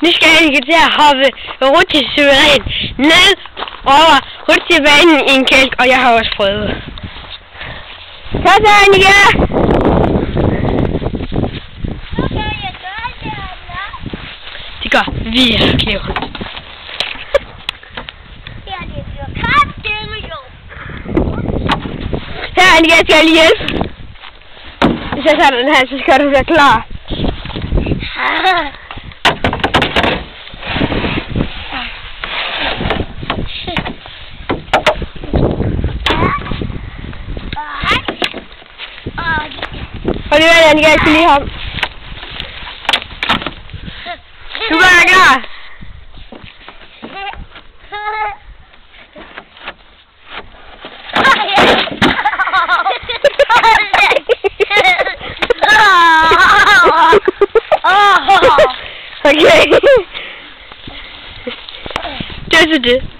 Nu skal jeg ikke til at hoppe rundt til suveræn ned over rundt til vandet i en kælk, og jeg har også prøvet. Kom så, Annika! Det går virkelig ondt. Her, Annika, skal jeg lige hjælpe. Hvis jeg tager den her, så skal du være klar. Hold lige ved, Annika, jeg skal lige hoppe. Du gør dig klar. Okay. Just det.